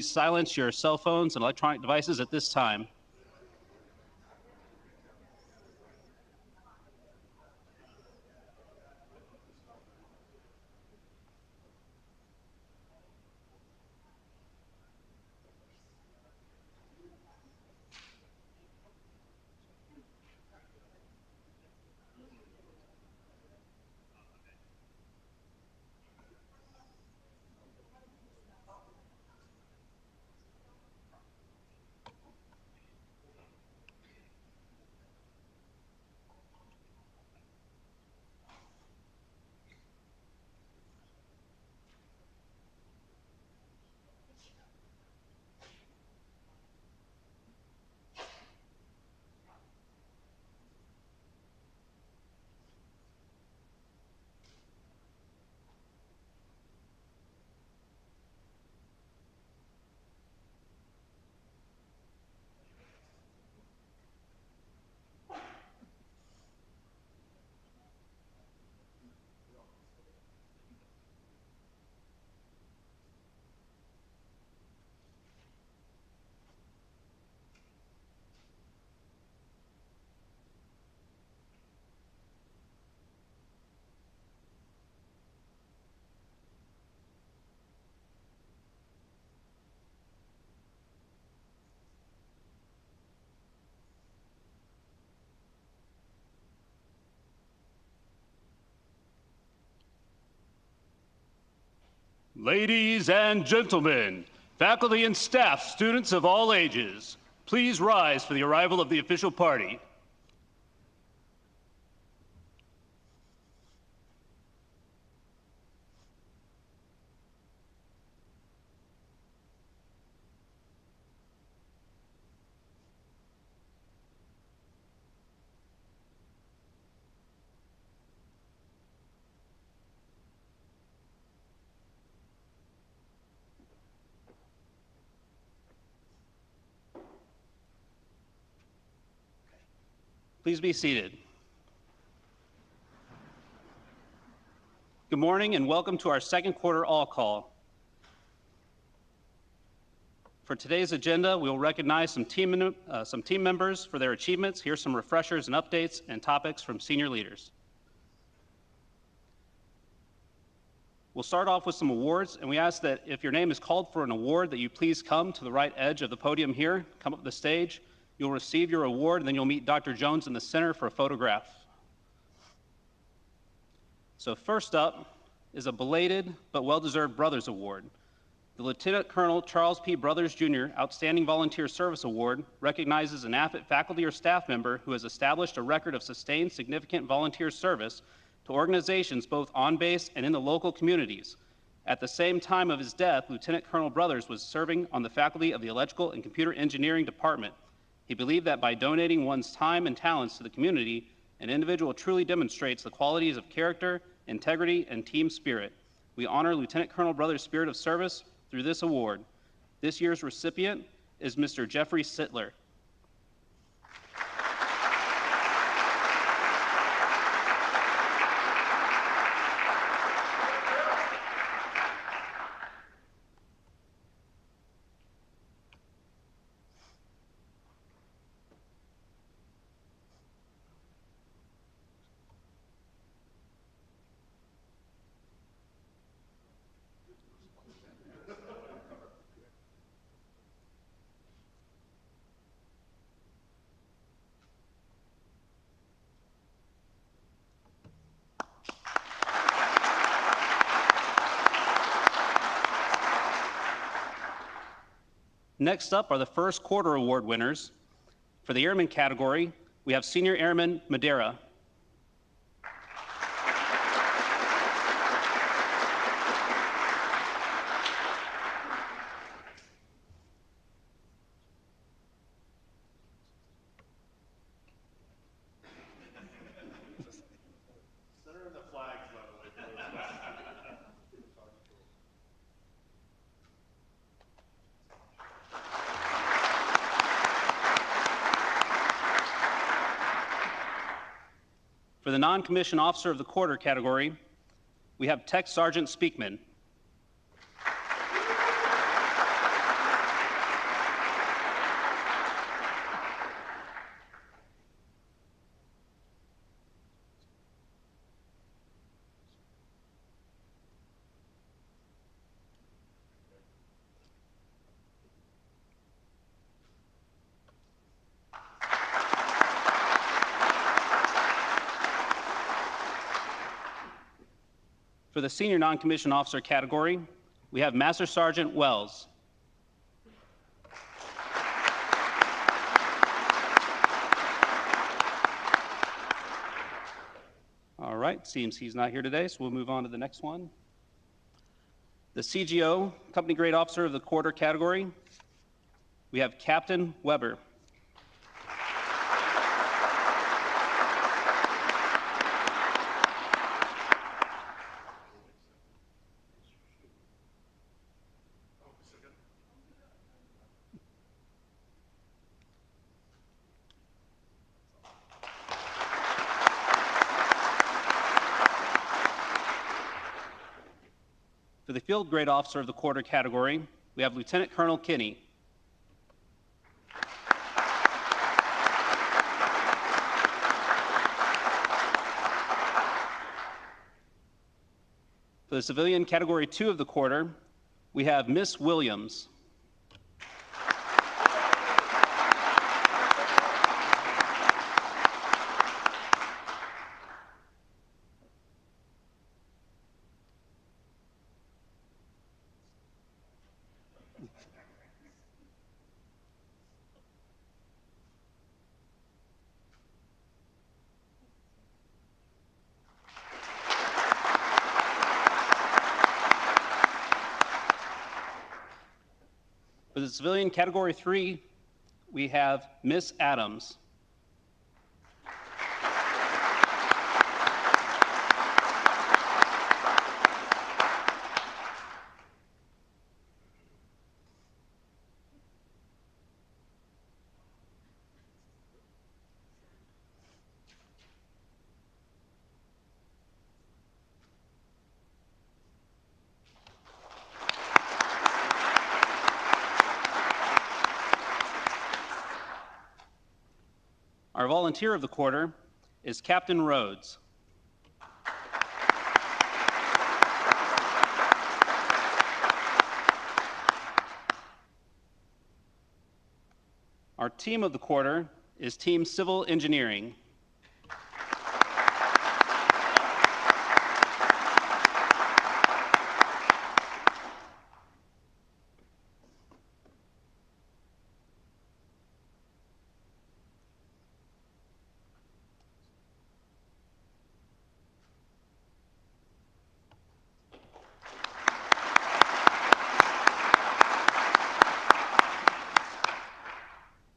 silence your cell phones and electronic devices at this time. Ladies and gentlemen, faculty and staff, students of all ages, please rise for the arrival of the official party. Please be seated. Good morning and welcome to our second quarter all call. For today's agenda, we will recognize some team members for their achievements, hear some refreshers and updates, and topics from senior leaders. We'll start off with some awards, and we ask that if your name is called for an award, that you please come to the right edge of the podium here, come up the stage. You'll receive your award, and then you'll meet Dr. Jones in the center for a photograph. So first up is a belated but well-deserved Brothers Award. The Lieutenant Colonel Charles P. Brothers, Jr. Outstanding Volunteer Service Award recognizes an AFIT faculty or staff member who has established a record of sustained significant volunteer service to organizations both on base and in the local communities. At the same time of his death, Lieutenant Colonel Brothers was serving on the faculty of the Electrical and Computer Engineering Department. He believed that by donating one's time and talents to the community, an individual truly demonstrates the qualities of character, integrity, and team spirit. We honor Lieutenant Colonel Brothers' spirit of service through this award. This year's recipient is Mr. Jeffrey Sittler. Next up are the first quarter award winners. For the Airman category, we have Senior Airman Madera. For the non-commissioned officer of the quarter category, we have Tech Sergeant Speakman. For the Senior Non-Commissioned Officer category, we have Master Sergeant Wells. All right, seems he's not here today, so we'll move on to the next one. The CGO, Company Grade Officer of the Quarter category, we have Captain Weber. For the Field Grade Officer of the Quarter category, we have Lieutenant Colonel Kinney. For the Civilian Category 2 of the Quarter, we have Miss Williams. For the Civilian Category 3, we have Miss Adams. Our volunteer of the Quarter is Captain Rhodes. Our team of the Quarter is Team Civil Engineering.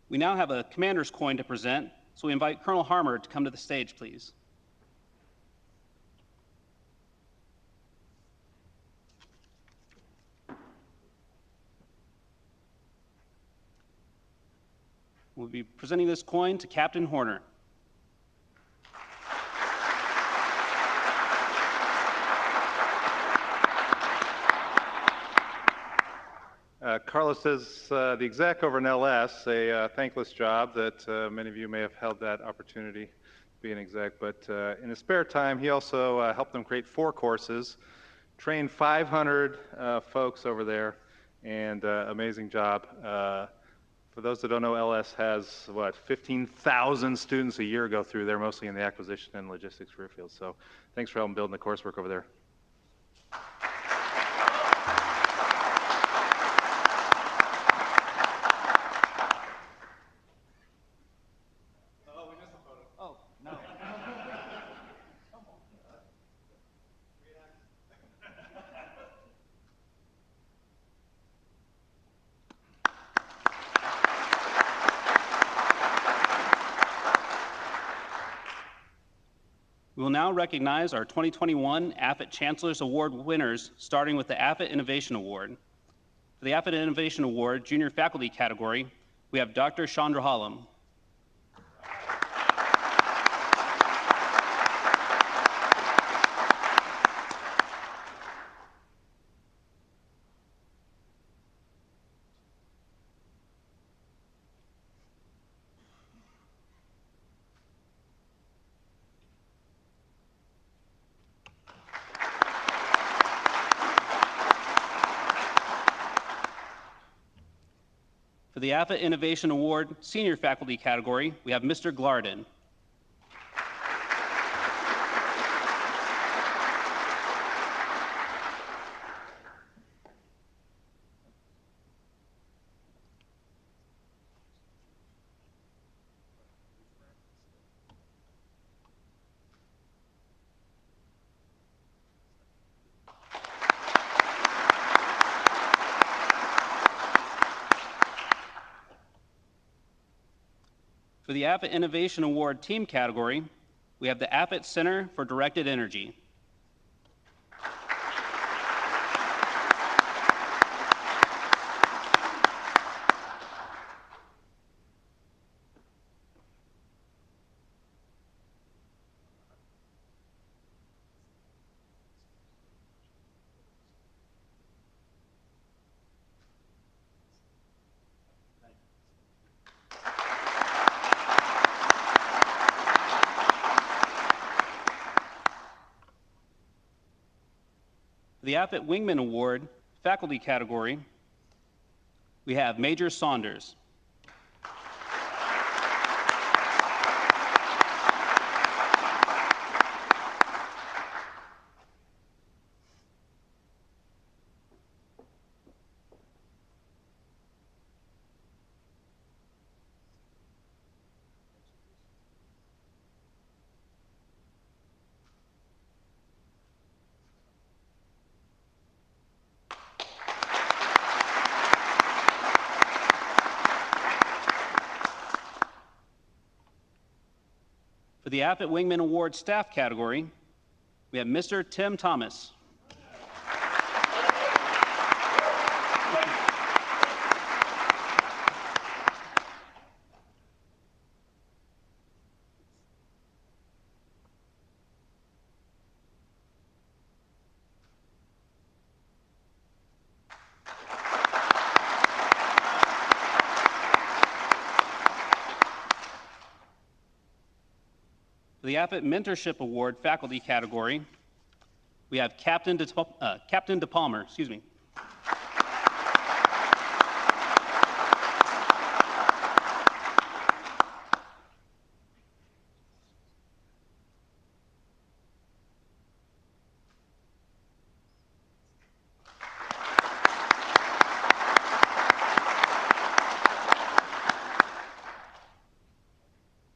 We now have a commander's coin to present, so we invite Colonel Harmer to come to the stage, please. We'll be presenting this coin to Captain Horner. Carlos is the exec over in LS, a thankless job that many of you may have held that opportunity to be an exec, but in his spare time he also helped them create 4 courses, trained 500 folks over there, and amazing job. For those that don't know, LS has, 15,000 students a year go through there, mostly in the acquisition and logistics career field. So thanks for helping building the coursework over there. We will now recognize our 2021 AFIT Chancellor's Award winners, starting with the AFIT Innovation Award. For the AFIT Innovation Award Junior Faculty category, we have Dr. Chandra Hallam. For the AFIT Innovation Award Senior Faculty category, we have Mr. Glardon. For the AFIT Innovation Award team category, we have the AFIT Center for Directed Energy. For the AFIT Wingman Award faculty category, we have Major Saunders. For the AFIT Wingman Award staff category, we have Mr. Tim Thomas. For the AFIT Mentorship Award faculty category, we have Captain DePalmer, excuse me.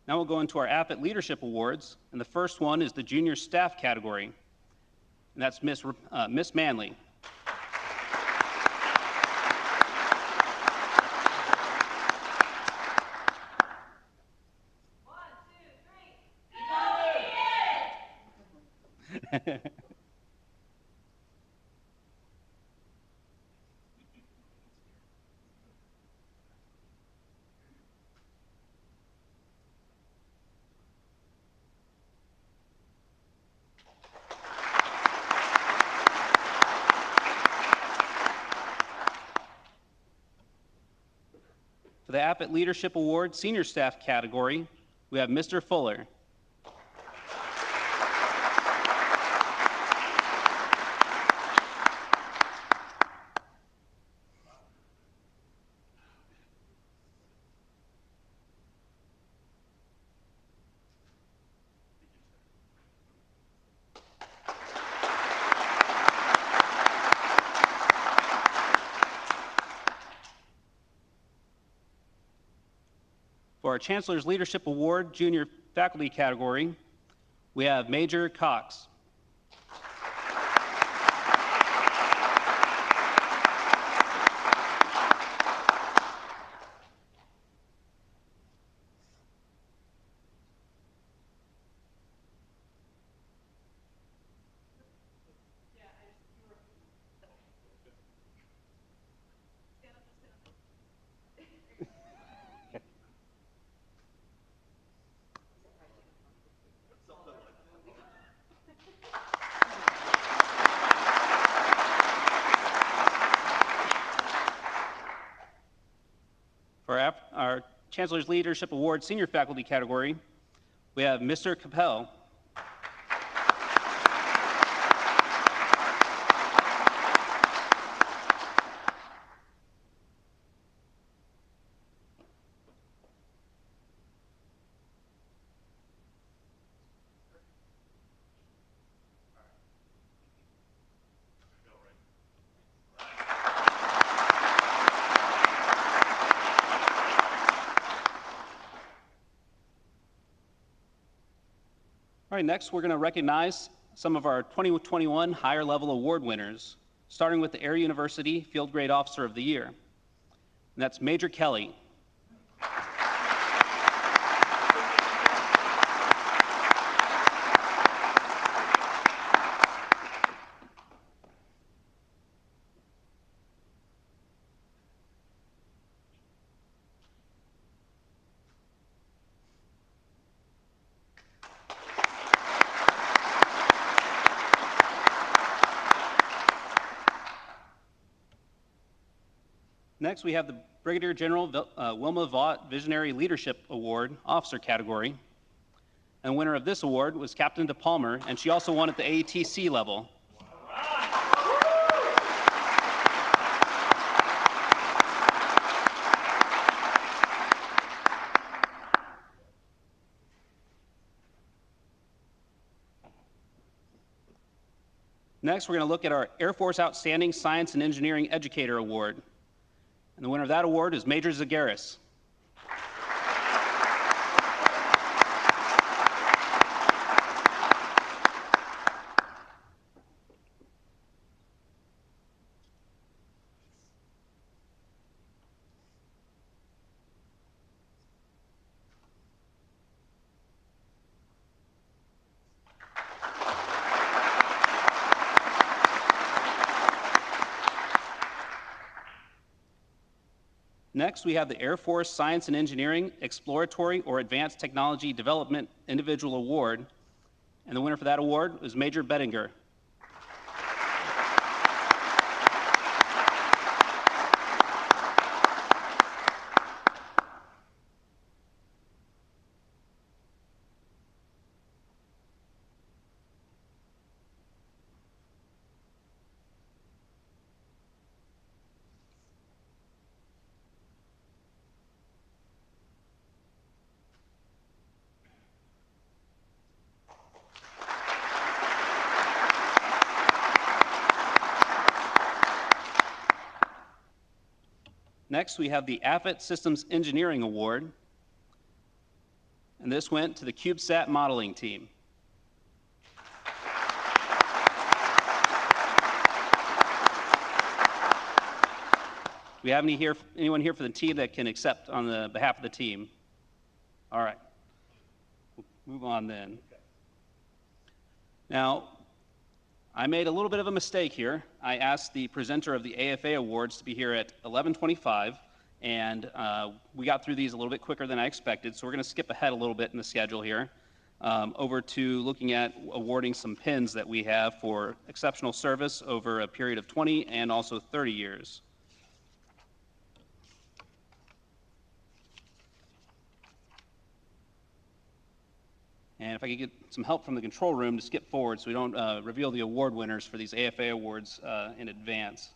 Now we'll go into our AFIT Leadership Awards, and the first one is the Junior Staff category, and that's Miss Manley. One, two, three. For the AFIT Leadership Award Senior Staff category, we have Mr. Fuller. For our Chancellor's Leadership Award Junior Faculty category, we have Major Cox. For our Chancellor's Leadership Award Senior Faculty category, we have Mr. Capel. All right, next we're going to recognize some of our 2021 higher level award winners, starting with the Air University Field Grade Officer of the Year, and that's Major Kelly. Next, we have the Brigadier General Wilma Vaught Visionary Leadership Award, Officer category. And the winner of this award was Captain DePalmer, and she also won at the AETC level. Next, we're going to look at our Air Force Outstanding Science and Engineering Educator Award. And the winner of that award is Major Zagaris. Next, we have the Air Force Science and Engineering Exploratory or Advanced Technology Development Individual Award. And the winner for that award is Major Bettinger. Next, we have the AFIT Systems Engineering Award, and this went to the CubeSat modeling team. Do we have anyone here for the team that can accept on the behalf of the team? All right, we'll move on then. Now, I made a little bit of a mistake here. I asked the presenter of the AFA Awards to be here at 11:25, and we got through these a little bit quicker than I expected, so we're going to skip ahead a little bit in the schedule here over to looking at awarding some pins that we have for exceptional service over a period of 20 and also 30 years. And if I could get some help from the control room to skip forward so we don't reveal the award winners for these AFA awards in advance.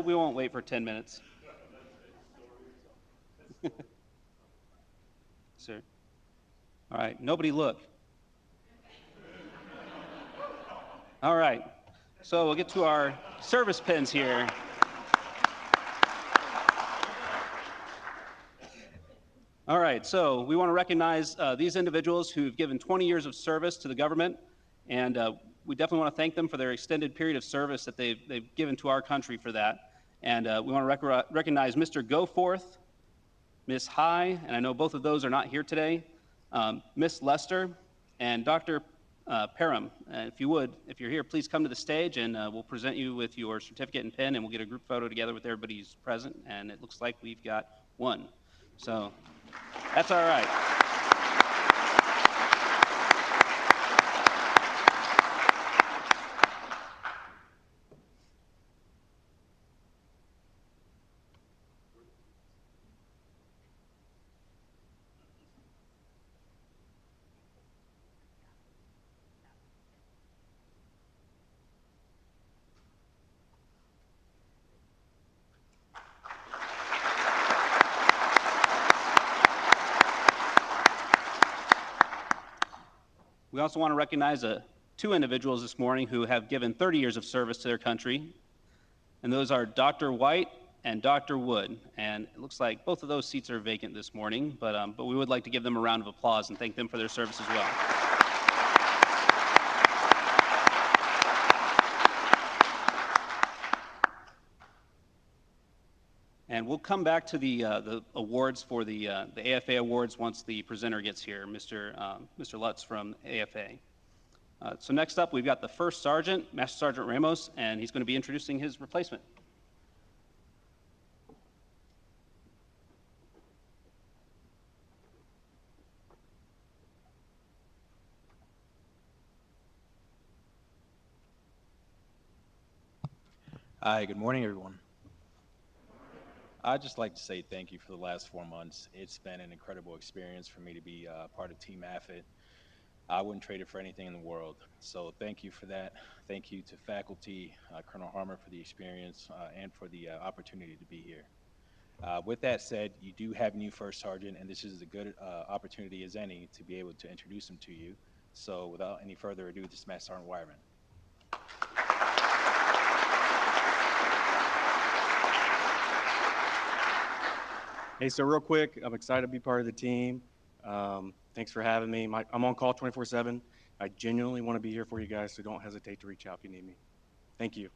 We won't wait for 10 minutes. Sir. All right, nobody look. All right, so we'll get to our service pins here. All right, so we want to recognize these individuals who've given 20 years of service to the government, and we definitely want to thank them for their extended period of service that they've given to our country for that. And we want to recognize Mr. Goforth, Ms. High, and I know both of those are not here today, Ms. Lester, and Dr. Parham. If you're here, please come to the stage, and we'll present you with your certificate and pin, and we'll get a group photo together with everybody who's present, and it looks like we've got one. So that's all right. We also want to recognize two individuals this morning who have given 30 years of service to their country, and those are Dr. White and Dr. Wood. And it looks like both of those seats are vacant this morning, but we would like to give them a round of applause and thank them for their service as well. And we'll come back to the awards for the AFA awards once the presenter gets here, Mr. Lutz from AFA. So next up, we've got the First Sergeant, Master Sergeant Ramos, and he's going to be introducing his replacement. Hi, good morning, everyone. I'd just like to say thank you for the last 4 months. It's been an incredible experience for me to be part of Team AFIT. I wouldn't trade it for anything in the world. So thank you for that. Thank you to faculty, Colonel Harmer for the experience and for the opportunity to be here. With that said, you do have a new First Sergeant, and this is a good opportunity as any to be able to introduce him to you. So without any further ado, this is Master Sergeant Wireman. Hey, so real quick, I'm excited to be part of the team. Thanks for having me. I'm on call 24/7. I genuinely want to be here for you guys, so don't hesitate to reach out if you need me. Thank you.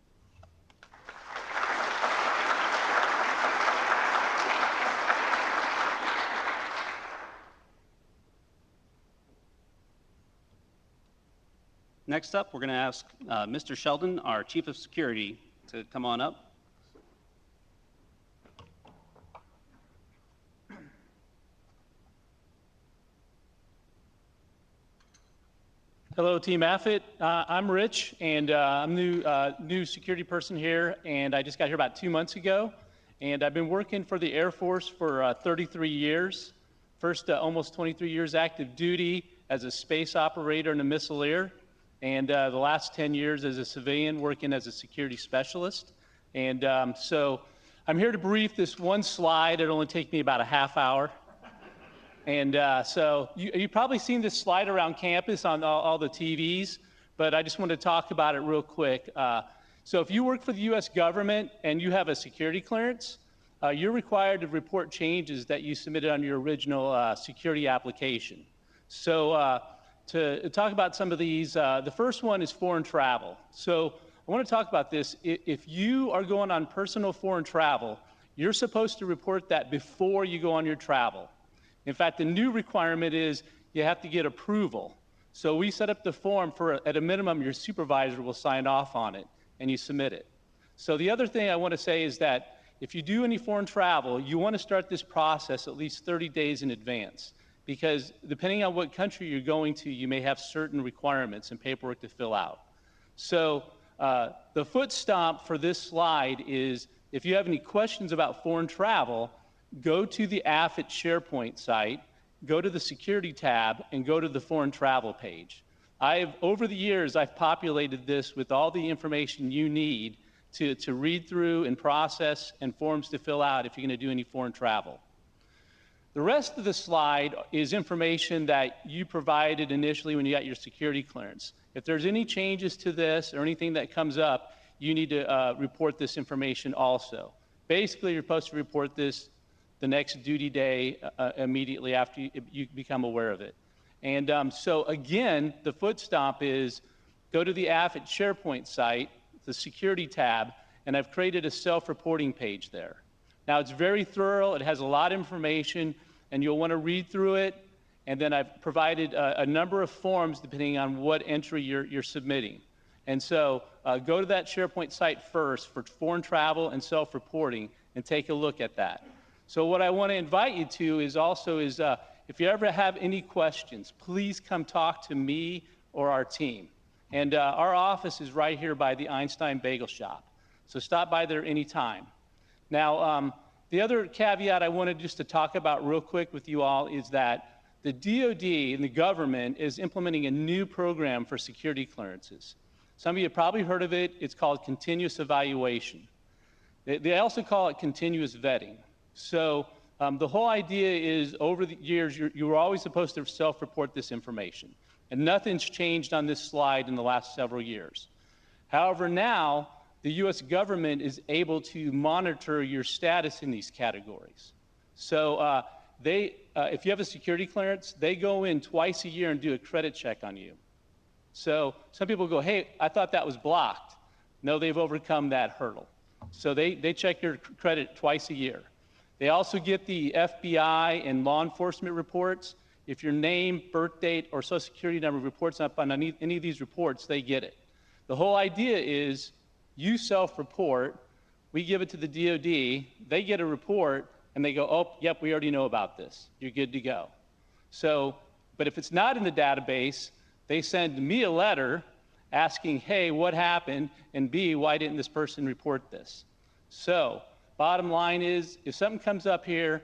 Next up, we're going to ask Mr. Sheldon, our Chief of Security, to come on up. Hello, Team AFIT. I'm Rich, and I'm new security person here, and I just got here about 2 months ago. And I've been working for the Air Force for 33 years. First, almost 23 years active duty as a space operator in the Missileer, and the last 10 years as a civilian working as a security specialist. And so I'm here to brief this one slide. It'll only take me about a half hour. And so you've probably seen this slide around campus on all the TVs, but I just want to talk about it real quick. So if you work for the U.S. government and you have a security clearance, you're required to report changes that you submitted on your original security application. So to talk about some of these, the first one is foreign travel. So I want to talk about this. If you are going on personal foreign travel, you're supposed to report that before you go on your travel. In fact, the new requirement is you have to get approval. So we set up the form for, at a minimum, your supervisor will sign off on it, and you submit it. So the other thing I want to say is that if you do any foreign travel, you want to start this process at least 30 days in advance, because depending on what country you're going to, you may have certain requirements and paperwork to fill out. So the foot stomp for this slide is if you have any questions about foreign travel, go to the AFIT SharePoint site, go to the security tab, and go to the foreign travel page. Over the years, I've populated this with all the information you need to read through and process and forms to fill out if you're going to do any foreign travel. The rest of the slide is information that you provided initially when you got your security clearance. If there's any changes to this or anything that comes up, you need to report this information also. Basically, you're supposed to report this the next duty day immediately after you become aware of it. And so again, the foot stomp is go to the AFIT SharePoint site, the security tab, and I've created a self-reporting page there. Now it's very thorough, it has a lot of information, and you'll want to read through it, and then I've provided a number of forms depending on what entry you're submitting. And so go to that SharePoint site first for foreign travel and self-reporting and take a look at that. So what I want to invite you to is also if you ever have any questions, please come talk to me or our team. And our office is right here by the Einstein Bagel Shop. So stop by there anytime. Now, the other caveat I wanted just to talk about real quick with you all is that the DoD and the government is implementing a new program for security clearances. Some of you have probably heard of it. It's called continuous evaluation. They also call it continuous vetting. So the whole idea is over the years, you were always supposed to self-report this information. And nothing's changed on this slide in the last several years. However, now the U.S. government is able to monitor your status in these categories. So if you have a security clearance, they go in twice a year and do a credit check on you. So some people go, hey, I thought that was blocked. No, they've overcome that hurdle. So they check your credit twice a year. They also get the FBI and law enforcement reports. If your name, birth date, or social security number reports up on any of these reports, they get it. The whole idea is you self-report, we give it to the DOD, they get a report, and they go, oh, yep, we already know about this. You're good to go. So, but if it's not in the database, they send me a letter asking, hey, what happened? And B, why didn't this person report this? So, bottom line is, if something comes up here,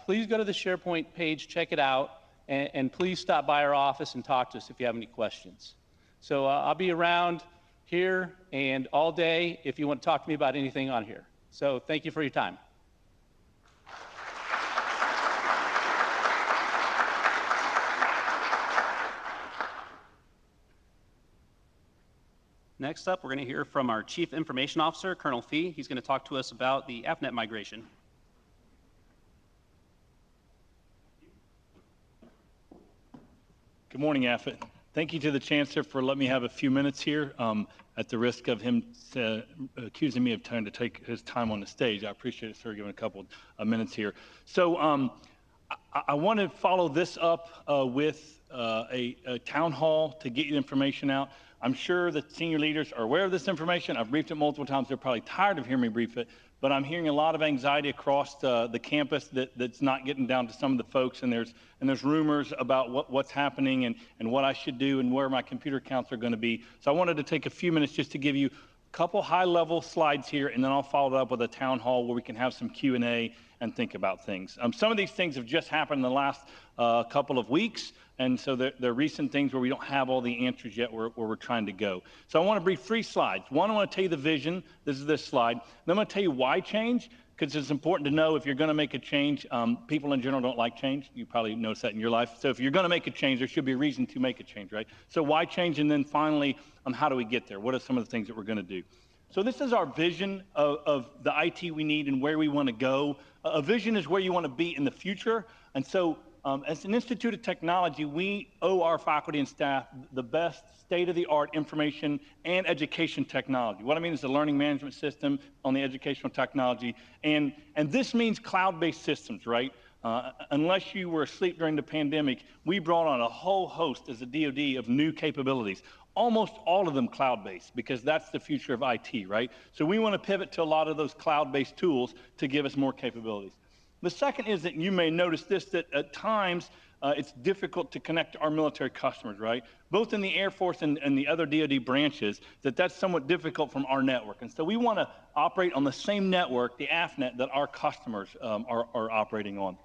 please go to the SharePoint page, check it out, and please stop by our office and talk to us if you have any questions. So I'll be around here and all day if you want to talk to me about anything on here. So thank you for your time. Next up, we're going to hear from our Chief Information Officer, Colonel Fee. He's going to talk to us about the AFNet migration. Good morning, AFIT. Thank you to the Chancellor for letting me have a few minutes here at the risk of him accusing me of trying to take his time on the stage. I appreciate it, sir, giving a couple of minutes here. So I want to follow this up with a town hall to get you information out. I'm sure that senior leaders are aware of this information. I've briefed it multiple times. They're probably tired of hearing me brief it, but I'm hearing a lot of anxiety across the campus that's not getting down to some of the folks, and there's rumors about what's happening and what I should do and where my computer accounts are going to be. So I wanted to take a few minutes just to give you a couple high-level slides here, and then I'll follow it up with a town hall where we can have some Q&A and think about things. Some of these things have just happened in the last couple of weeks, and so they're recent things where we don't have all the answers yet where we're trying to go. So I want to brief 3 slides. One, I want to tell you the vision. This is this slide. Then I'm going to tell you why change, because it's important to know if you're going to make a change. People in general don't like change. You probably noticed that in your life. So if you're going to make a change, there should be a reason to make a change, right? So why change? And then finally, how do we get there? What are some of the things that we're going to do? So this is our vision of the IT we need and where we want to go. A vision is where you want to be in the future. And so as an Institute of Technology, we owe our faculty and staff the best state-of-the-art information and education technology. What I mean is the learning management system on the educational technology. And this means cloud-based systems, right? Unless you were asleep during the pandemic, we brought on a whole host as a DoD of new capabilities. Almost all of them cloud-based, because that's the future of IT, right? So we want to pivot to a lot of those cloud-based tools to give us more capabilities. The second is that you may notice this, that at times it's difficult to connect to our military customers, right? Both in the Air Force and the other DoD branches, that's somewhat difficult from our network. And so we want to operate on the same network, the AFNet, that our customers are operating on.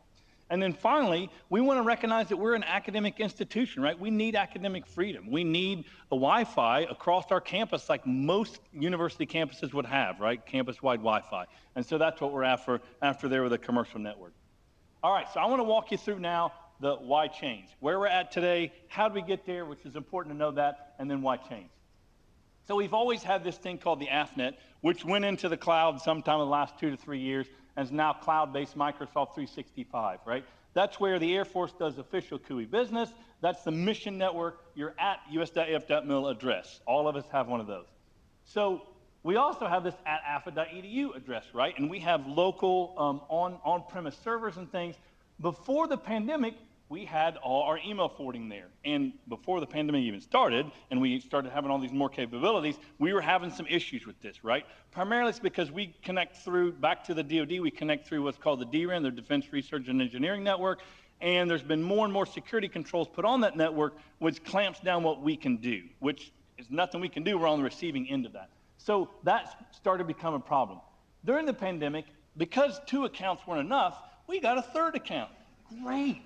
And then finally, we want to recognize that we're an academic institution, right? We need academic freedom. We need a Wi-Fi across our campus like most university campuses would have, right? Campus-wide Wi-Fi. And so that's what we're after there with a commercial network. All right, so I want to walk you through now the why change. Where we're at today, how do we get there, which is important to know that, and then why change. So we've always had this thing called the AFNet, which went into the cloud sometime in the last 2 to 3 years, and is now cloud-based Microsoft 365, right? That's where the Air Force does official CUI business. That's the mission network. You're at us.af.mil address. All of us have one of those. So we also have this at afit.edu address, right? And we have local on-premise servers and things. Before the pandemic, we had all our email forwarding there. And before the pandemic even started, and we started having all these more capabilities, we were having some issues with this, right? Primarily it's because we connect through, back to the DoD, we connect through what's called the DRAN, the Defense Research and Engineering Network, and there's been more and more security controls put on that network, which clamps down what we can do, which is nothing we can do, we're on the receiving end of that. So that started to become a problem. During the pandemic, because 2 accounts weren't enough, we got a 3rd account. Great.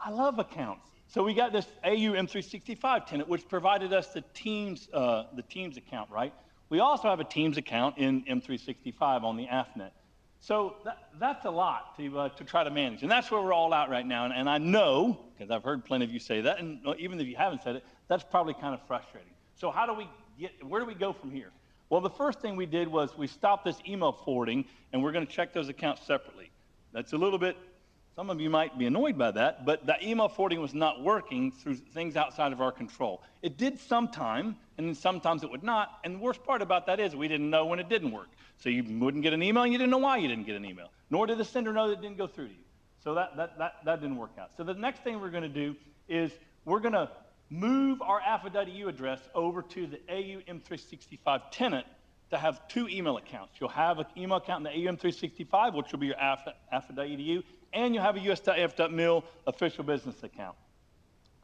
I love accounts. So we got this AU M365 tenant, which provided us the Teams account, right? We also have a Teams account in M365 on the AFNet. So that's a lot to try to manage. And that's where we're all at right now. And I know, because I've heard plenty of you say that, and even if you haven't said it, that's probably kind of frustrating. So where do we go from here? Well, the first thing we did was we stopped this email forwarding, and we're going to check those accounts separately. That's a little bit, some of you might be annoyed by that, but that email forwarding was not working through things outside of our control. It did sometime, and then sometimes it would not, and the worst part about that is we didn't know when it didn't work. So you wouldn't get an email, and you didn't know why you didn't get an email, nor did the sender know that it didn't go through to you. So that didn't work out. So the next thing we're going to do is we're going to move our AFIT.edu address over to the AU M365 tenant to have 2 email accounts. You'll have an email account in the AU M365, which will be your AFIT.edu, and you'll have a us.af.mil official business account.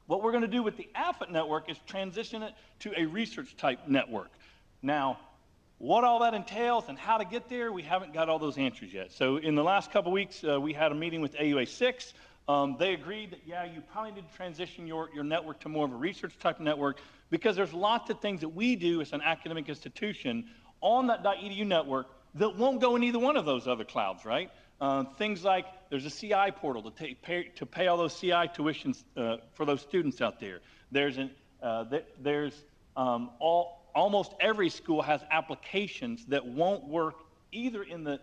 What we're going to do with the AFIT network is transition it to a research type network. Now, what all that entails and how to get there, we haven't got all those answers yet. So in the last couple of weeks, we had a meeting with AUA 6. They agreed that, yeah, you probably need to transition your network to more of a research type network because there's lots of things that we do as an academic institution on that .edu network that won't go in either one of those other clouds, right? Things like there's a CI portal to pay all those CI tuitions for those students out there. Almost every school has applications that won't work either in the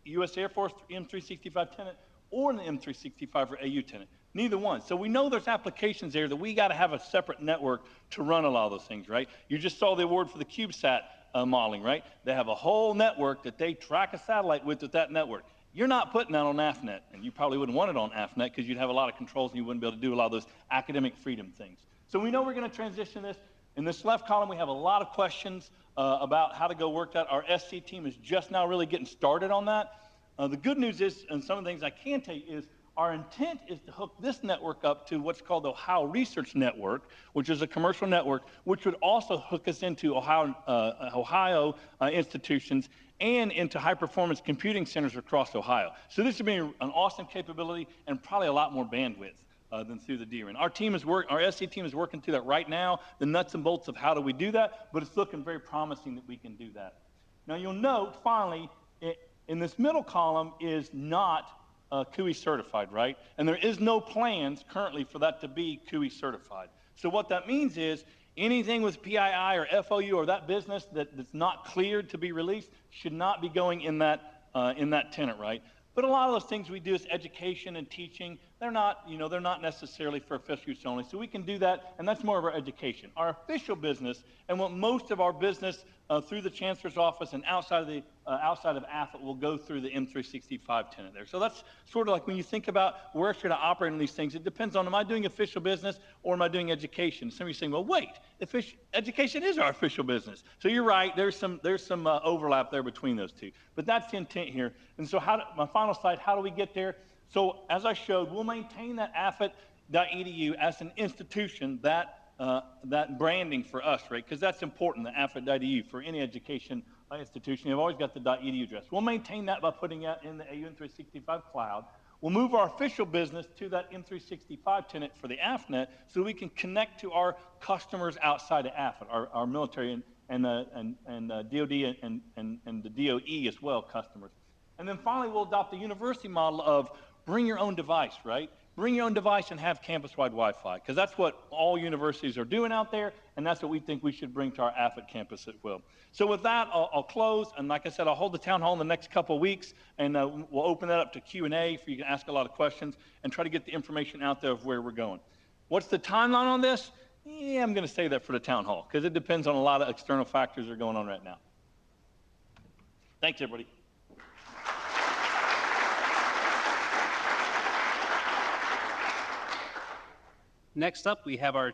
U.S. Air Force M365 tenant or in the M365 for AU tenant. Neither one. So we know there's applications there that we got to have a separate network to run a lot of those things, right? You just saw the award for the CubeSat modeling, right? They have a whole network that they track a satellite with that network. You're not putting that on AFNet, and you probably wouldn't want it on AFNet because you'd have a lot of controls and you wouldn't be able to do a lot of those academic freedom things. So we know we're going to transition this. In this left column, we have a lot of questions about how to go work that. Our SC team is just now really getting started on that. The good news is, and some of the things I can tell you is, our intent is to hook this network up to what's called the Ohio Research Network, which is a commercial network, which would also hook us into Ohio institutions and into high-performance computing centers across Ohio. So this would be an awesome capability and probably a lot more bandwidth than through the DRN. Our SC team is working through that right now, the nuts and bolts of how do we do that, but it's looking very promising that we can do that. Now you'll note, finally, in this middle column is not CUI certified, right? And there is no plans currently for that to be CUI certified. So what that means is anything with PII or FOU or that business that's not cleared to be released should not be going in that tenant, right? But a lot of those things we do is education and teaching. They're not necessarily for official use only. So we can do that, and that's more of our education. Our official business, and what most of our business through the Chancellor's office and outside of AFIT will go through the M365 tenant there. So that's sort of like when you think about where should I operate in these things, it depends on, am I doing official business or am I doing education? Some of you are saying, well, wait, education is our official business. So you're right, there's some overlap there between those two. But that's the intent here. And so my final slide, how do we get there? So as I showed, we'll maintain that AFIT.edu as an institution, that branding for us, right? Because that's important, the AFIT.edu for any education institution. You've always got the .edu address. We'll maintain that by putting it in the AU M365 cloud. We'll move our official business to that M365 tenant for the AFNet so we can connect to our customers outside of AFIT, our military and DOD and the DOE as well customers. And then finally, we'll adopt the university model of bring your own device, right? Bring your own device and have campus-wide Wi-Fi, because that's what all universities are doing out there, and that's what we think we should bring to our AFIT campus as well. So with that, I'll close, and like I said, I'll hold the town hall in the next couple of weeks, and we'll open that up to Q&A for you to ask a lot of questions and try to get the information out there of where we're going. What's the timeline on this? Yeah, I'm going to say that for the town hall, because it depends on a lot of external factors that are going on right now. Thanks, everybody. Next up, we have our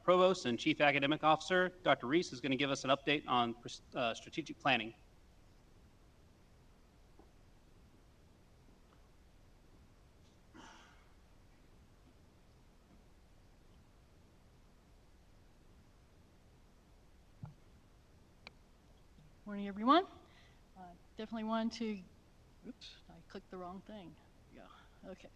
Provost and Chief Academic Officer, Dr. Reese, is going to give us an update on strategic planning. Morning, everyone. Definitely wanted to, oops, I clicked the wrong thing. Yeah, okay.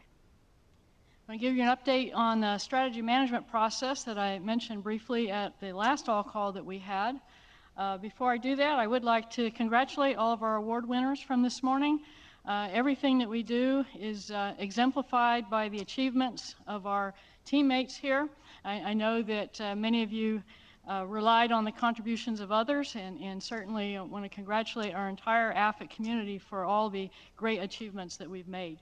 I'm going to give you an update on the strategy management process that I mentioned briefly at the last all call that we had. Before I do that, I would like to congratulate all of our award winners from this morning. Everything that we do is exemplified by the achievements of our teammates here. I know that many of you relied on the contributions of others, and certainly want to congratulate our entire AFIT community for all the great achievements that we've made.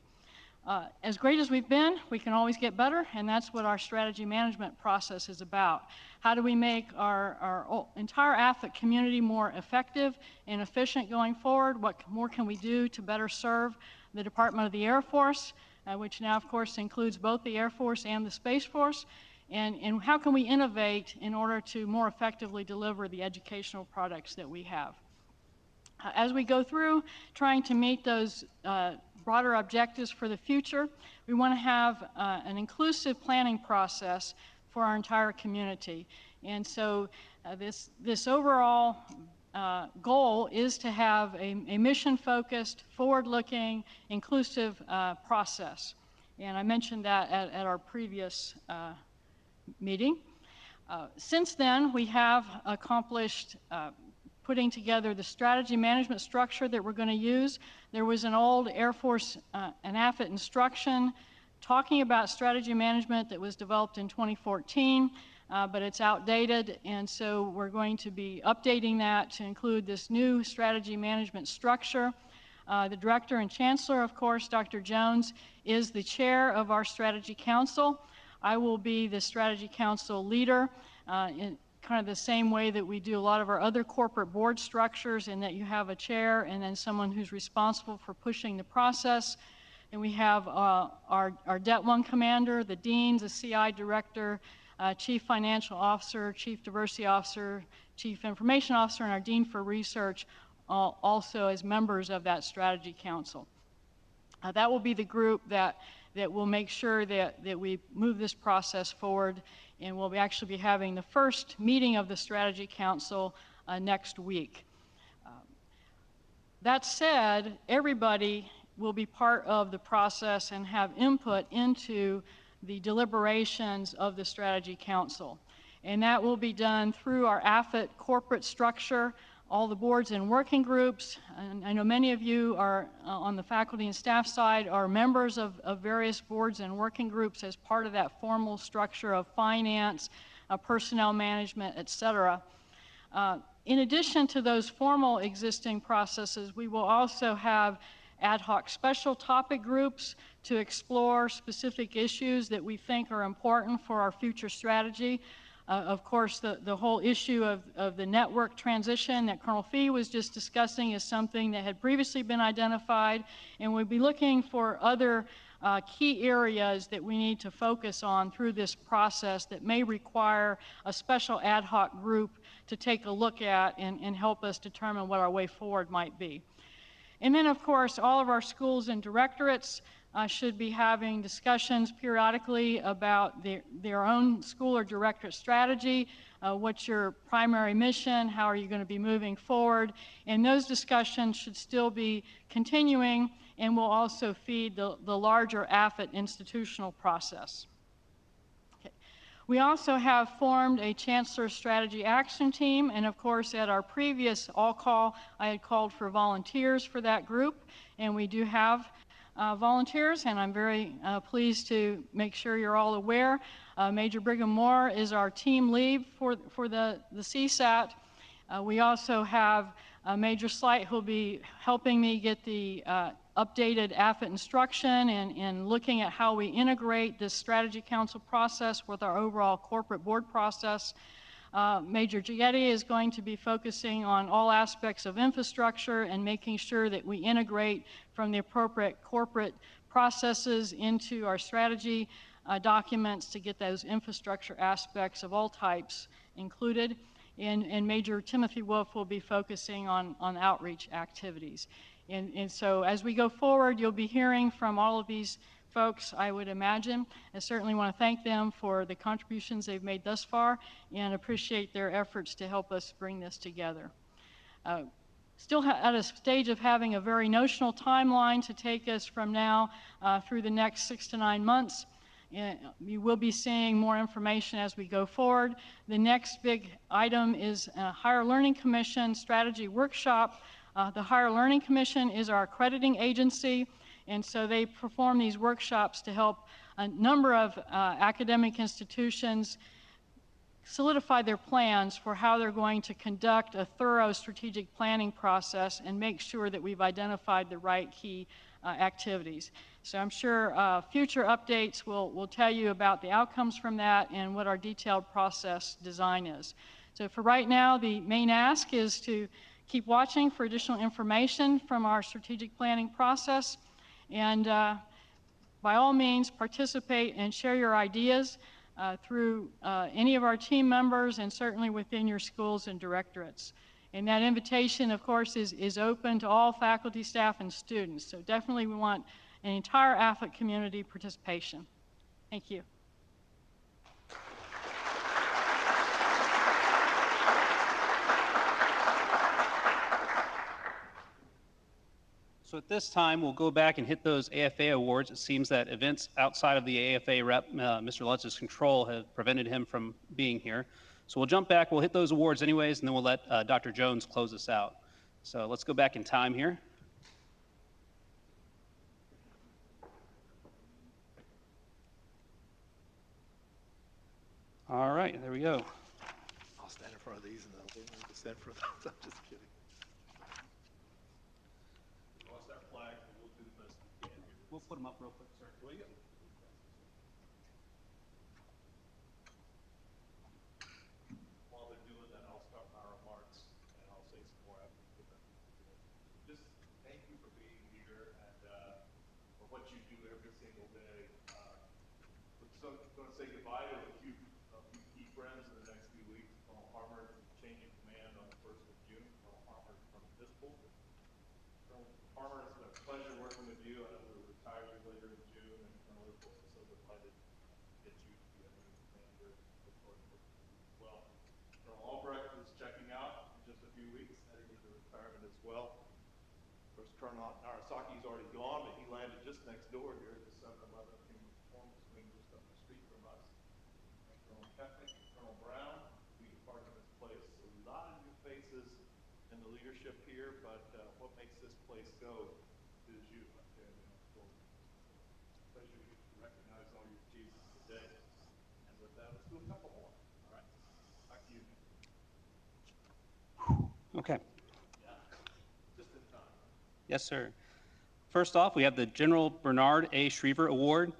As great as we've been, we can always get better, and that's what our strategy management process is about. How do we make our entire AFIT community more effective and efficient going forward? What more can we do to better serve the Department of the Air Force? which now, of course, includes both the Air Force and the Space Force, and how can we innovate in order to more effectively deliver the educational products that we have. As we go through trying to meet those broader objectives for the future, we want to have an inclusive planning process for our entire community. And so this overall goal is to have a mission-focused, forward-looking, inclusive process. And I mentioned that at our previous meeting. Since then, we have accomplished putting together the strategy management structure that we're going to use. There was an old Air Force an AFIT instruction talking about strategy management that was developed in 2014, but it's outdated, and so we're going to be updating that to include this new strategy management structure. The Director and Chancellor, of course, Dr. Jones, is the chair of our Strategy Council. I will be the Strategy Council leader in kind of the same way that we do a lot of our other corporate board structures, in that you have a chair and then someone who's responsible for pushing the process. And we have our Det 1 commander, the deans, the CI director, chief financial officer, chief diversity officer, chief information officer, and our dean for research also as members of that strategy council. That will be the group that will make sure that we move this process forward, and we'll actually be having the first meeting of the Strategy Council next week. That said, everybody will be part of the process and have input into the deliberations of the Strategy Council. And that will be done through our AFIT corporate structure, all the boards and working groups. And I know many of you are on the faculty and staff side are members of various boards and working groups as part of that formal structure of finance, personnel management, etc. In addition to those formal existing processes, we will also have ad hoc special topic groups to explore specific issues that we think are important for our future strategy. Of course, the whole issue of the network transition that Colonel Fee was just discussing is something that had previously been identified, and we'll be looking for other key areas that we need to focus on through this process that may require a special ad hoc group to take a look at and help us determine what our way forward might be. And then, of course, all of our schools and directorates should be having discussions periodically about their own school or directorate strategy. What's your primary mission? How are you going to be moving forward? And those discussions should still be continuing and will also feed the larger AFIT institutional process. Okay. We also have formed a Chancellor Strategy Action Team, and of course at our previous All Call, I had called for volunteers for that group, and we do have volunteers, and I'm very pleased to make sure you're all aware. Major Brigham Moore is our team lead for the CSAT. We also have Major Slight who'll be helping me get the updated AFIT instruction and looking at how we integrate this Strategy Council process with our overall corporate board process. Major Gigetti is going to be focusing on all aspects of infrastructure and making sure that we integrate from the appropriate corporate processes into our strategy documents to get those infrastructure aspects of all types included. And Major Timothy Wolf will be focusing on outreach activities. And so as we go forward, you'll be hearing from all of these folks, I would imagine. I certainly want to thank them for the contributions they've made thus far and appreciate their efforts to help us bring this together. Still at a stage of having a very notional timeline to take us from now through the next 6 to 9 months. You will be seeing more information as we go forward. The next big item is a Higher Learning Commission strategy workshop. The Higher Learning Commission is our accrediting agency, and so they perform these workshops to help a number of academic institutions solidify their plans for how they're going to conduct a thorough strategic planning process and make sure that we've identified the right key activities. So I'm sure future updates will tell you about the outcomes from that and what our detailed process design is. So for right now, the main ask is to keep watching for additional information from our strategic planning process. And by all means, participate and share your ideas through any of our team members and certainly within your schools and directorates. And that invitation, of course, is open to all faculty, staff, and students. So definitely we want an entire AFIT community participation. Thank you. So at this time, we'll go back and hit those AFA awards. It seems that events outside of the AFA rep, Mr. Lutz's control, have prevented him from being here. So we'll jump back, we'll hit those awards anyways, and then we'll let Dr. Jones close us out. So let's go back in time here. All right, there we go. I'll stand in front of these and then we'll stand in front of those. I'm just kidding. Lost our flag, but we'll do the best we can here. We'll put them up real quick, sir. Will you? While they're doing that, I'll start my remarks and I'll say some more after that. Just thank you for being here and for what you do every single day. We're going to say goodbye to a few key friends in the next few weeks. Colonel Harmer changing command on the 1st of June. Colonel Harmer from this pulpit. Colonel Harmer, it's been a pleasure working with you. I know we'll retire you later in June, and Colonel Liverpool is so delighted to get you to be a new commander. Look forward to working with you as well. Colonel Albrecht is checking out in just a few weeks, heading into retirement as well. Of course, Colonel Narasaki is already gone, but he landed just next door here at the 7-Eleven King Performance Wing just up the street from us. And Colonel Kepnick and Colonel Brown will be departing this place. So a lot of new faces in the leadership here, but what makes this place go is you. I tell you, so pleasure to recognize all your achievements today. And with that, let's do a couple more. All right, back to you. Okay. Yeah, just in time. Yes, sir. First off, we have the General Bernard A. Schriever Award.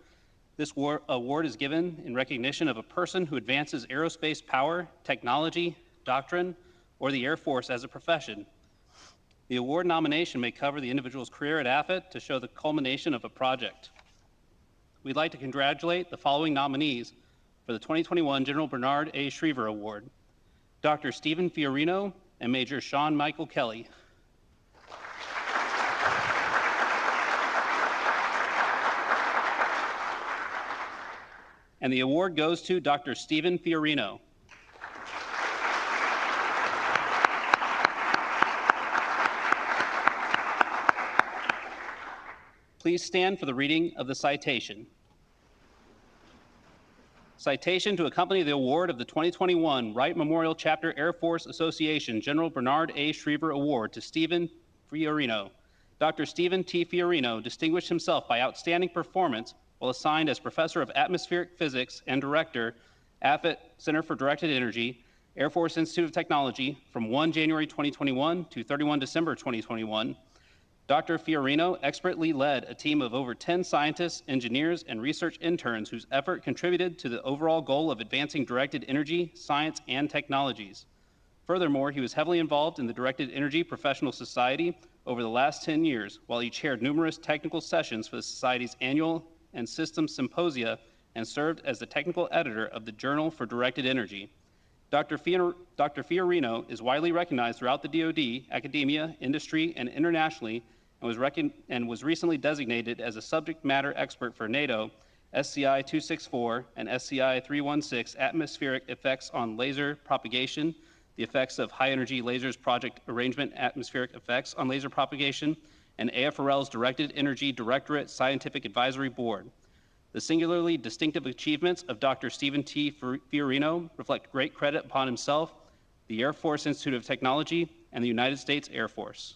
This award is given in recognition of a person who advances aerospace power, technology, doctrine, or the Air Force as a profession. The award nomination may cover the individual's career at AFIT to show the culmination of a project. We'd like to congratulate the following nominees for the 2021 General Bernard A. Schriever Award: Dr. Stephen Fiorino and Major Sean Michael Kelly. And the award goes to Dr. Stephen Fiorino. Please stand for the reading of the citation. Citation to accompany the award of the 2021 Wright Memorial Chapter Air Force Association General Bernard A. Schriever Award to Stephen Fiorino. Dr. Stephen T. Fiorino distinguished himself by outstanding performance while assigned as Professor of Atmospheric Physics and Director, AFIT Center for Directed Energy, Air Force Institute of Technology from 1 January 2021 to 31 December 2021. Dr. Fiorino expertly led a team of over 10 scientists, engineers, and research interns whose effort contributed to the overall goal of advancing directed energy, science, and technologies. Furthermore, he was heavily involved in the Directed Energy Professional Society over the last 10 years, while he chaired numerous technical sessions for the Society's annual and systems symposia and served as the technical editor of the Journal for Directed Energy. Dr. Fiorino is widely recognized throughout the DoD, academia, industry, and internationally, and was recently designated as a subject matter expert for NATO, SCI 264 and SCI 316 atmospheric effects on laser propagation, the effects of high-energy lasers project arrangement atmospheric effects on laser propagation, and AFRL's Directed Energy Directorate Scientific Advisory Board. The singularly distinctive achievements of Dr. Stephen T. Fiorino reflect great credit upon himself, the Air Force Institute of Technology, and the United States Air Force.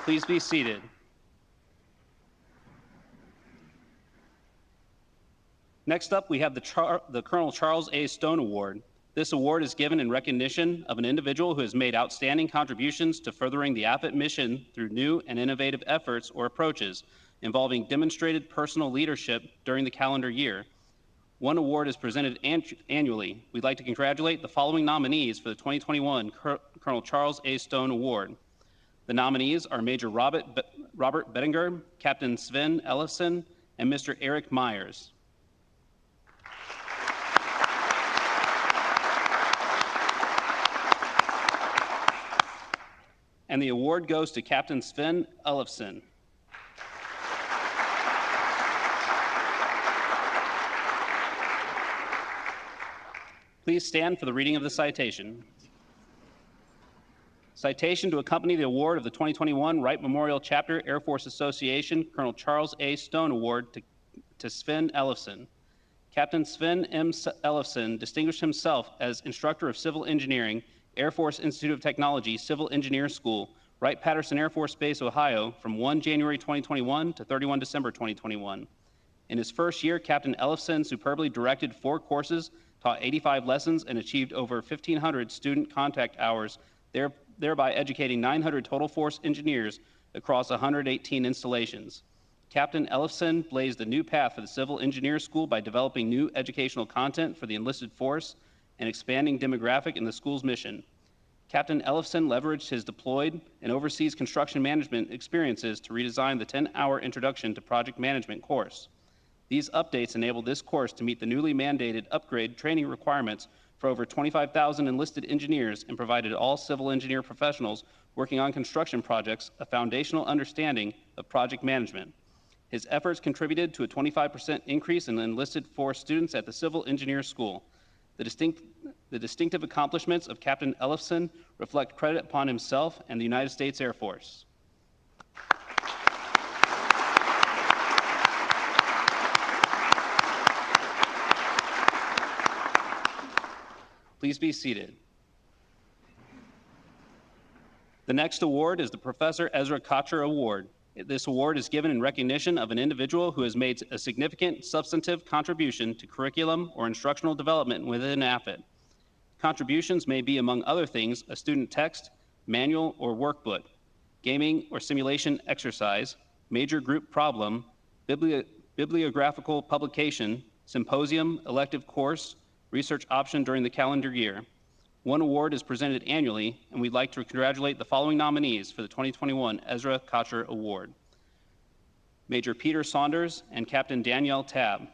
Please be seated. Next up, we have the Colonel Charles A. Stone Award. This award is given in recognition of an individual who has made outstanding contributions to furthering the AFIT mission through new and innovative efforts or approaches involving demonstrated personal leadership during the calendar year. One award is presented annually. We'd like to congratulate the following nominees for the 2021 Colonel Charles A. Stone Award. The nominees are Major Robert Bettinger, Captain Sven Ellison, and Mr. Eric Myers. And the award goes to Captain Sven Ellison. Please stand for the reading of the citation. Citation to accompany the award of the 2021 Wright Memorial Chapter Air Force Association Colonel Charles A. Stone Award to Sven Ellison. Captain Sven M. Ellison distinguished himself as Instructor of Civil Engineering, Air Force Institute of Technology, Civil Engineer School, Wright-Patterson Air Force Base, Ohio, from 1 January 2021 to 31 December 2021. In his first year, Captain Ellison superbly directed 4 courses, taught 85 lessons, and achieved over 1,500 student contact hours, thereby educating 900 total force engineers across 118 installations. Captain Ellison blazed a new path for the Civil Engineer School by developing new educational content for the enlisted force and expanding demographic in the school's mission. Captain Ellison leveraged his deployed and overseas construction management experiences to redesign the 10-hour Introduction to Project Management course. These updates enabled this course to meet the newly mandated upgrade training requirements for over 25,000 enlisted engineers and provided all civil engineer professionals working on construction projects a foundational understanding of project management. His efforts contributed to a 25% increase in enlisted force students at the Civil Engineer School. The distinctive accomplishments of Captain Ellison reflect credit upon himself and the United States Air Force. Please be seated. The next award is the Professor Ezra Kocher Award. This award is given in recognition of an individual who has made a significant substantive contribution to curriculum or instructional development within AFIT. Contributions may be, among other things, a student text, manual, or workbook, gaming or simulation exercise, major group problem, bibliographical publication, symposium, elective course, research option during the calendar year. One award is presented annually, and we'd like to congratulate the following nominees for the 2021 Ezra Kocher Award: Major Peter Saunders and Captain Danielle Tabb.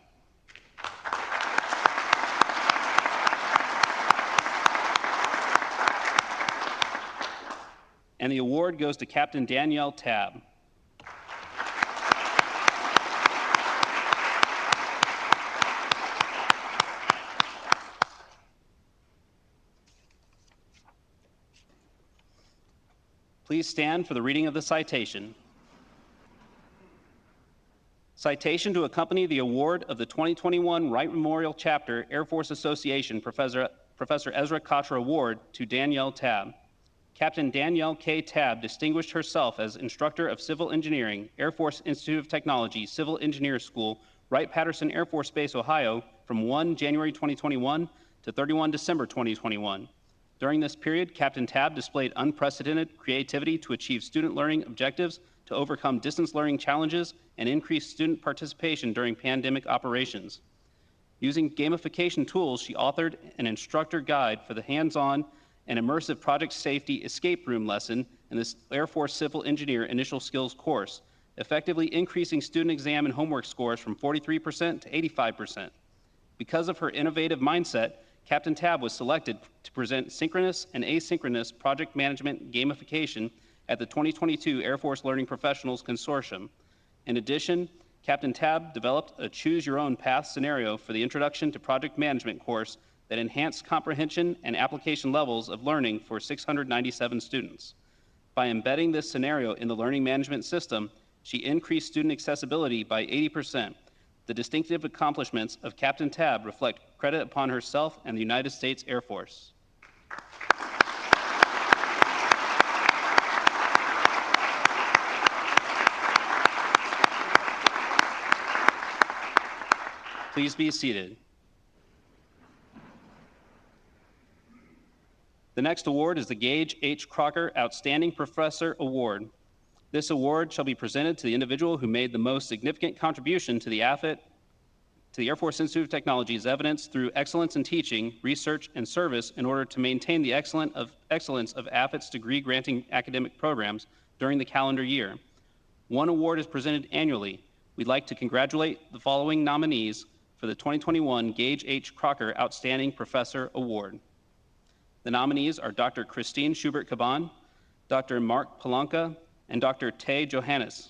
And the award goes to Captain Danielle Tabb. Please stand for the reading of the citation. Citation to accompany the award of the 2021 Wright Memorial Chapter Air Force Association Professor Ezra Kocher Award to Danielle Tabb. Captain Danielle K. Tabb distinguished herself as Instructor of Civil Engineering, Air Force Institute of Technology, Civil Engineer School, Wright-Patterson Air Force Base, Ohio, from 1 January 2021 to 31 December 2021. During this period, Captain Tabb displayed unprecedented creativity to achieve student learning objectives, to overcome distance learning challenges, and increase student participation during pandemic operations. Using gamification tools, she authored an instructor guide for the hands-on and immersive project safety escape room lesson in this Air Force Civil Engineer Initial Skills course, effectively increasing student exam and homework scores from 43% to 85%. Because of her innovative mindset, Captain Tabb was selected to present synchronous and asynchronous project management gamification at the 2022 Air Force Learning Professionals Consortium. In addition, Captain Tabb developed a Choose Your Own Path scenario for the Introduction to Project Management course that enhanced comprehension and application levels of learning for 697 students. By embedding this scenario in the learning management system, she increased student accessibility by 80%. The distinctive accomplishments of Captain Tabb reflect credit upon herself and the United States Air Force. Please be seated. The next award is the Gage H. Crocker Outstanding Professor Award. This award shall be presented to the individual who made the most significant contribution to the AFIT to the Air Force Institute of Technology is evidenced through excellence in teaching, research, and service in order to maintain the excellence of AFIT's degree-granting academic programs during the calendar year. One award is presented annually. We'd like to congratulate the following nominees for the 2021 Gage H. Crocker Outstanding Professor Award. The nominees are Dr. Christine Schubert-Caban, Dr. Mark Palanca, and Dr. Tay Johannes.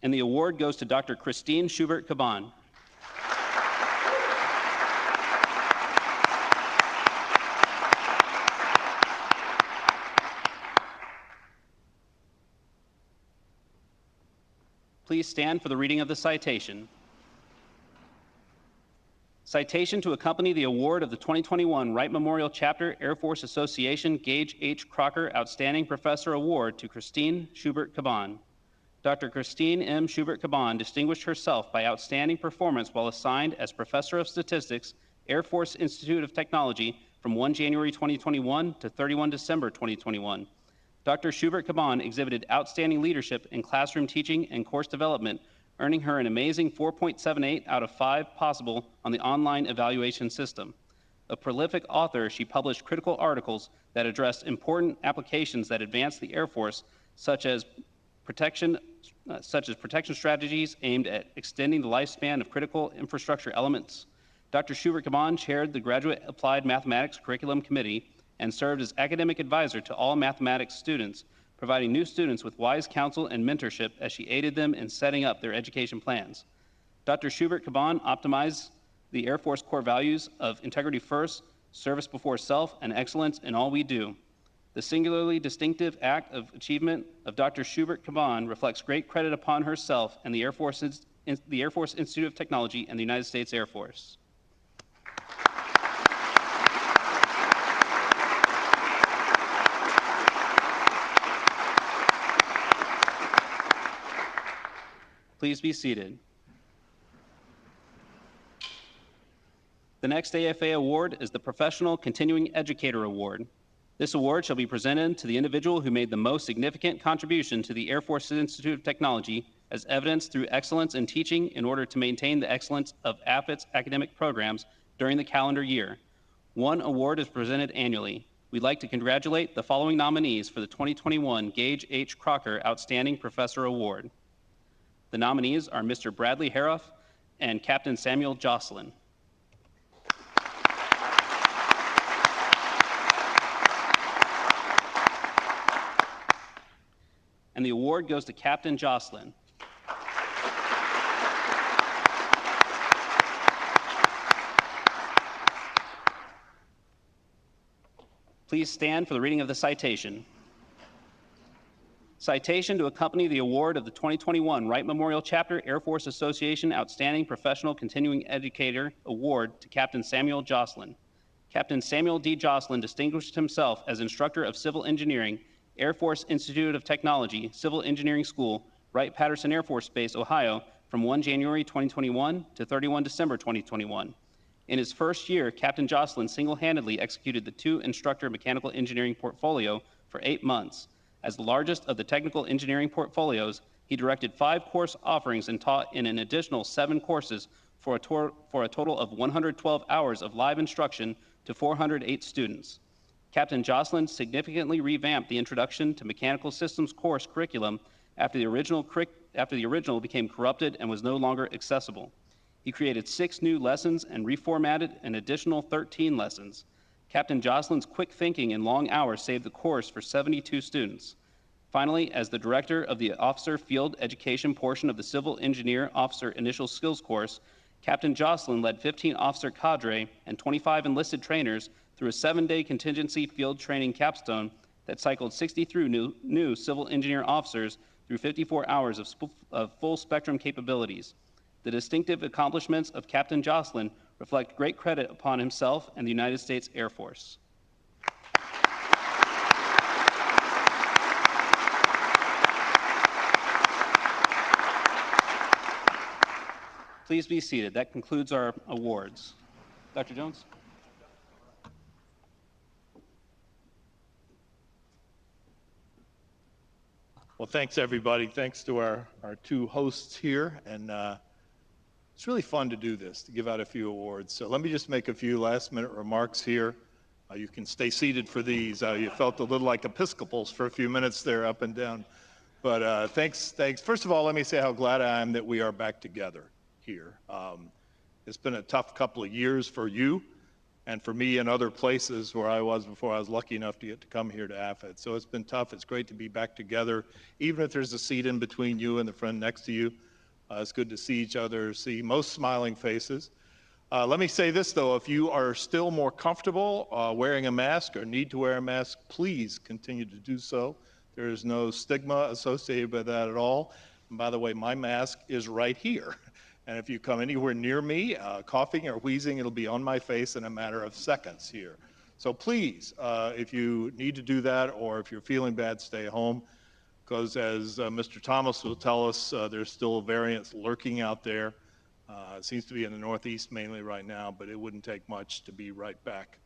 And the award goes to Dr. Christine Schubert-Caban. Please stand for the reading of the citation. Citation to accompany the award of the 2021 Wright Memorial Chapter Air Force Association Gage H. Crocker Outstanding Professor Award to Christine Schubert-Caban. Dr. Christine M. Schubert-Caban distinguished herself by outstanding performance while assigned as Professor of Statistics, Air Force Institute of Technology from 1 January 2021 to 31 December 2021. Dr. Schubert-Caban exhibited outstanding leadership in classroom teaching and course development, earning her an amazing 4.78 out of 5 possible on the online evaluation system. A prolific author, she published critical articles that addressed important applications that advanced the Air Force, such as protection strategies aimed at extending the lifespan of critical infrastructure elements. Dr. Schubert-Caban chaired the Graduate Applied Mathematics Curriculum Committee and served as academic advisor to all mathematics students, providing new students with wise counsel and mentorship as she aided them in setting up their education plans. Dr. Schubert-Caban optimized the Air Force core values of integrity first, service before self, and excellence in all we do. The singularly distinctive act of achievement of Dr. Schubert-Caban reflects great credit upon herself and the Air Force Institute of Technology and the United States Air Force. Please be seated. The next AFA award is the Professional Continuing Educator Award. This award shall be presented to the individual who made the most significant contribution to the Air Force Institute of Technology as evidenced through excellence in teaching in order to maintain the excellence of AFIT's academic programs during the calendar year. One award is presented annually. We'd like to congratulate the following nominees for the 2021 Gage H. Crocker Outstanding Professor Award. The nominees are Mr. Bradley Haroff and Captain Samuel Jocelyn. And the award goes to Captain Jocelyn. Please stand for the reading of the citation. Citation to accompany the award of the 2021 Wright Memorial Chapter Air Force Association Outstanding Professional Continuing Educator Award to Captain Samuel Jocelyn. Captain Samuel D. Jocelyn distinguished himself as instructor of civil engineering, Air Force Institute of Technology, Civil Engineering School, Wright-Patterson Air Force Base, Ohio, from 1 January 2021 to 31 December 2021. In his first year, Captain Jocelyn single-handedly executed the 2-instructor mechanical engineering portfolio for 8 months. As the largest of the technical engineering portfolios, he directed 5 course offerings and taught in an additional 7 courses for a total of 112 hours of live instruction to 408 students. Captain Jocelyn significantly revamped the Introduction to Mechanical Systems course curriculum after the original became corrupted and was no longer accessible. He created 6 new lessons and reformatted an additional 13 lessons. Captain Jocelyn's quick thinking and long hours saved the course for 72 students. Finally, as the director of the Officer Field Education portion of the Civil Engineer Officer Initial Skills course, Captain Jocelyn led 15 officer cadre and 25 enlisted trainers through a 7-day contingency field training capstone that cycled 63 new civil engineer officers through 54 hours of full spectrum capabilities. The distinctive accomplishments of Captain Jocelyn reflect great credit upon himself and the United States Air Force. Please be seated. That concludes our awards. Dr. Jones? Well, thanks, everybody. Thanks to our two hosts here. And it's really fun to do this, to give out a few awards. So let me just make a few last-minute remarks here. You can stay seated for these. You felt a little like Episcopals for a few minutes there, up and down. But thanks. First of all, let me say how glad I am that we are back together here. It's been a tough couple of years for you and for me in other places where I was before I was lucky enough to get to come here to AFIT. So it's been tough. It's great to be back together, even if there's a seat in between you and the friend next to you. It's good to see each other, see most smiling faces. Let me say this, though. If you are still more comfortable wearing a mask or need to wear a mask, please continue to do so. There is no stigma associated with that at all. And by the way, my mask is right here. And if you come anywhere near me, coughing or wheezing, it'll be on my face in a matter of seconds here. So please, if you need to do that or if you're feeling bad, stay home. Because as Mr. Thomas will tell us, there's still variants lurking out there. It seems to be in the Northeast mainly right now, but it wouldn't take much to be right back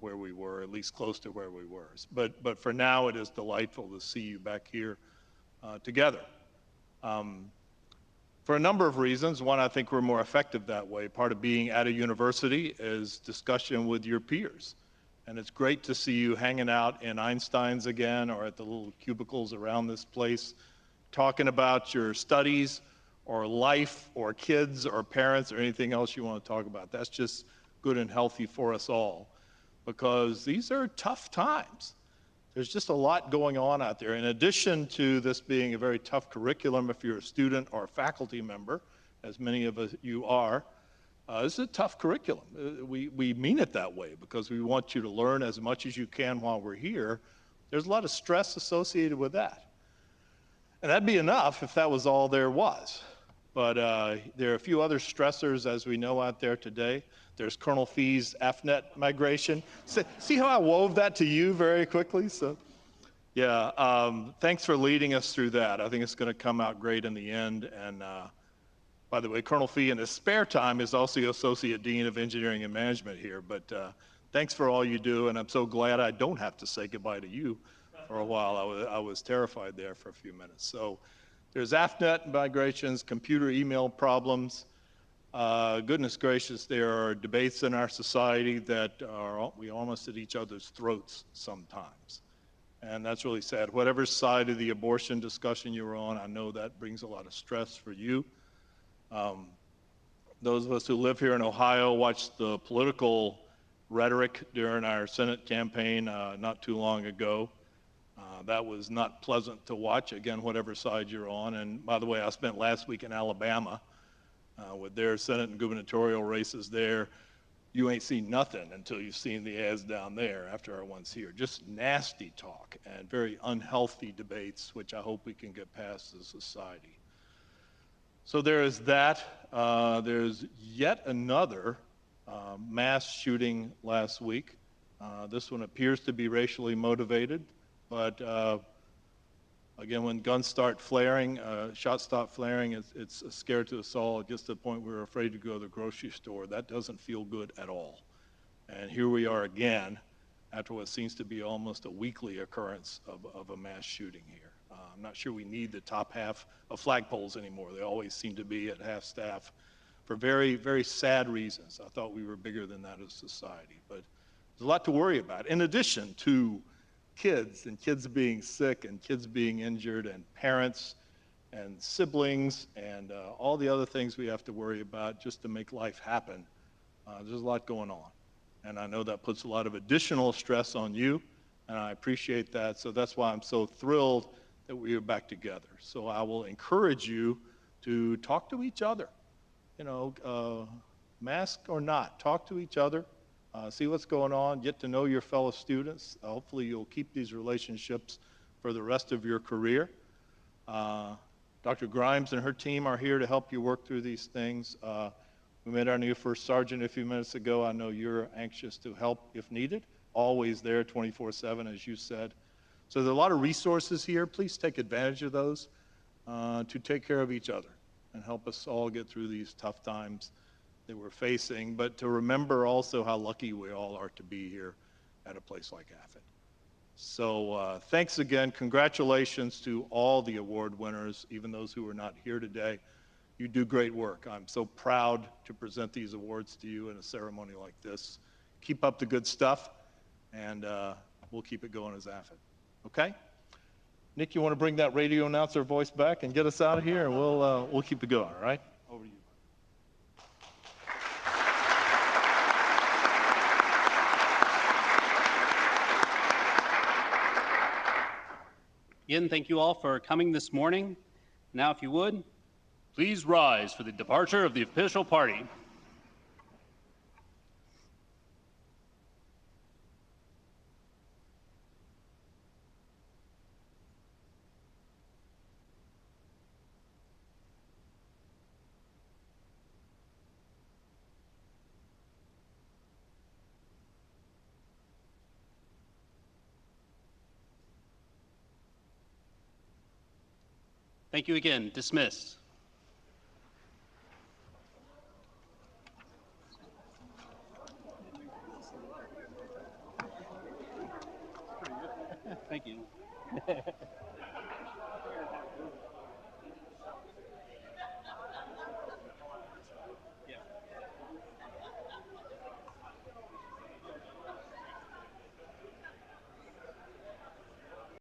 where we were, at least close to where we were. But for now, it is delightful to see you back here together. For a number of reasons. One, I think we're more effective that way. Part of being at a university is discussion with your peers. And it's great to see you hanging out in Einstein's again or at the little cubicles around this place, talking about your studies or life or kids or parents or anything else you want to talk about. That's just good and healthy for us all because these are tough times. There's just a lot going on out there. In addition to this being a very tough curriculum if you're a student or a faculty member, as many of you are, this is a tough curriculum. We mean it that way because we want you to learn as much as you can while we're here. There's a lot of stress associated with that. And that'd be enough if that was all there was. But there are a few other stressors, as we know, out there today. There's Colonel Fee's AFNet migration. See how I wove that to you very quickly? So, yeah, thanks for leading us through that. I think it's going to come out great in the end. And by the way, Colonel Fee in his spare time is also the Associate Dean of Engineering and Management here. But thanks for all you do, and I'm so glad I don't have to say goodbye to you for a while. I was terrified there for a few minutes. So there's AFNet migrations, computer email problems. Goodness gracious, there are debates in our society that we almost at each other's throats sometimes. And that's really sad. Whatever side of the abortion discussion you're on, I know that brings a lot of stress for you. Those of us who live here in Ohio watched the political rhetoric during our Senate campaign not too long ago. That was not pleasant to watch, again, whatever side you're on. And by the way, I spent last week in Alabama with their Senate and gubernatorial races there. You ain't seen nothing until you've seen the ads down there after our ones here. Just nasty talk and very unhealthy debates, which I hope we can get past as a society. So there is that. There's yet another mass shooting last week. This one appears to be racially motivated, but again, when guns start flaring, shots start flaring, it's a scare to us all. It gets to the point where we're afraid to go to the grocery store. That doesn't feel good at all. And here we are again after what seems to be almost a weekly occurrence of a mass shooting here. I'm not sure we need the top half of flagpoles anymore. They always seem to be at half staff for very, very sad reasons. I thought we were bigger than that as a society, but there's a lot to worry about. In addition to kids and kids being sick and kids being injured and parents and siblings and all the other things we have to worry about just to make life happen, there's a lot going on. And I know that puts a lot of additional stress on you, and I appreciate that. So that's why I'm so thrilled that we are back together. So I will encourage you to talk to each other, you know, mask or not, talk to each other, see what's going on, get to know your fellow students. Hopefully you'll keep these relationships for the rest of your career. Dr. Grimes and her team are here to help you work through these things. We met our new first sergeant a few minutes ago. I know you're anxious to help if needed, always there 24/7, as you said. So there are a lot of resources here. Please take advantage of those to take care of each other and help us all get through these tough times that we're facing, but to remember also how lucky we all are to be here at a place like AFIT. So thanks again. Congratulations to all the award winners, even those who are not here today. You do great work. I'm so proud to present these awards to you in a ceremony like this. Keep up the good stuff, and we'll keep it going as AFIT. Okay? Nick, you want to bring that radio announcer voice back and get us out of here, and we'll keep it going, all right? Over to you. Again, thank you all for coming this morning. Now, if you would, please rise for the departure of the official party. Thank you again. Dismissed. Thank you.